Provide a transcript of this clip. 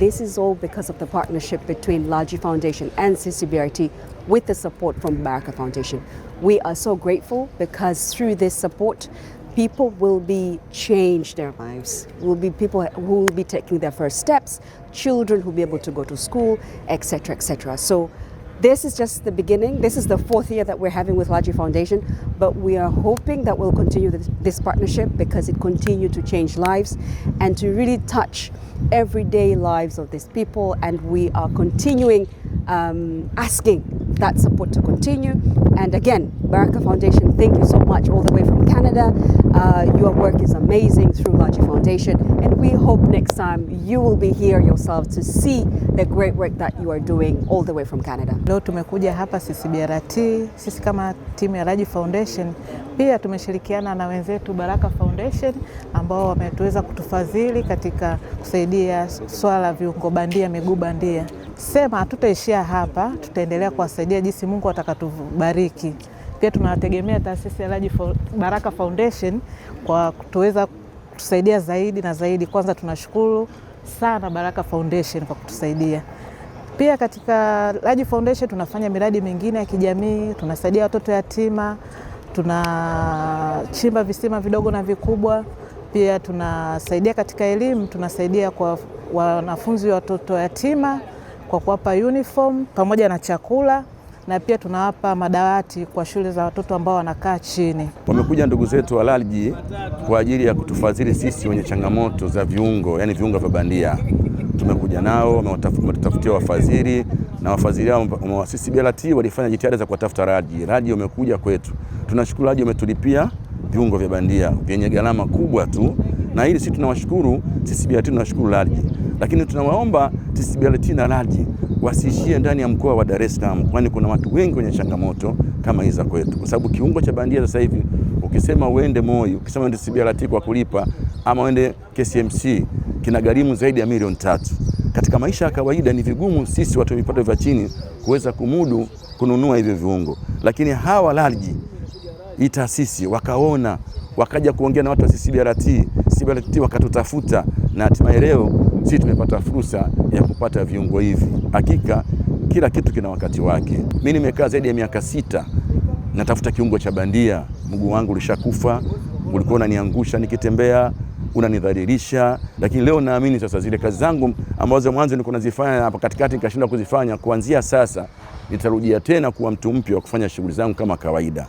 This is all because of the partnership between Laji Foundation and CCBRT with the support from Baraka Foundation. We are so grateful because through this support, people will be changed their lives. Will be people who will be taking their first steps, children who will be able to go to school, etc., etc. So this is just the beginning. This is the 4th year that we're having with Laji Foundation, but we are hoping that we'll continue this partnership because it continues to change lives and to really touch everyday lives of these people. And we are continuing asking that support to continue. And again, Baraka Foundation, thank you so much all the way from Canada. Your work is amazing through Laji Foundation, and we hope next time you will be here yourself to see the great work that you are doing all the way from Canada. Leo tumekuja hapa CCBRT, sisi kama timu ya Laji Foundation, pia tumeshirikiana na wenzetu Baraka Foundation ambao wametuweza kutufadhili katika kusaidia swala la viungo bandia, miguu bandia. Sema hatutaishia hapa, tutaendelea kuwasaidia jinsi Mungu atakatubariki. Pia tunategemea taasisi ya Baraka Foundation kwa kutuweza kutusaidia zaidi na zaidi. Kwanza tunashukuru sana Baraka Foundation kwa kutusaidia. Pia katika Laji Foundation tunafanya miradi mingine ya kijamii, tunasaidia watoto yatima, tunachimba visima vidogo na vikubwa. Pia tunasaidia katika elimu, tunasaidia kwa wanafunzi wa watoto yatima kwa kuwapa uniform pamoja na chakula, na pia tunawapa madawati kwa shule za watoto ambao wanakaa chini. Wamekuja ndugu zetu wa Laji kwa ajili ya kutufadhili sisi wenye changamoto za viungo, yani viungo vya bandia. Tumekuja nao, wametutafutia wafadhili, na wafadhili hao wa CCBRT walifanya jitihada za kuwatafuta Laji. Laji wamekuja kwetu. Tunashukuru Laji wametulipia viungo vya bandia vyenye gharama kubwa tu, na hili sisi tunawashukuru CCBRT, tunashukuru Laji. Lakini tunawaomba CCBRT na Laji wasiishie ndani ya mkoa wa Dar es Salaam, kwani kuna watu wengi wenye changamoto kama hizo kwetu, kwa sababu kiungo cha bandia sasa hivi ukisema uende Moi, ukisema uende CCBRT kwa kulipa ama uende KCMC kinagharimu zaidi ya milioni 3. Katika maisha ya kawaida ni vigumu sisi watu wenye vipato vya chini kuweza kumudu kununua hivi viungo, lakini hawa Laji hii taasisi wakaona, wakaja kuongea na watu wa CCBRT wakatutafuta, na hatimaye leo sisi tumepata fursa ya kupata viungo hivi. Hakika kila kitu kina wakati wake. Mimi nimekaa zaidi ya miaka 6 natafuta kiungo cha bandia. Mguu wangu ulishakufa, ulikuwa unaniangusha nikitembea, unanidhalilisha, lakini leo naamini sasa zile kazi zangu ambazo mwanzo nilikuwa nazifanya hapa katikati nikashindwa kuzifanya, kuanzia sasa nitarudia tena kuwa mtu mpya wa kufanya shughuli zangu kama kawaida.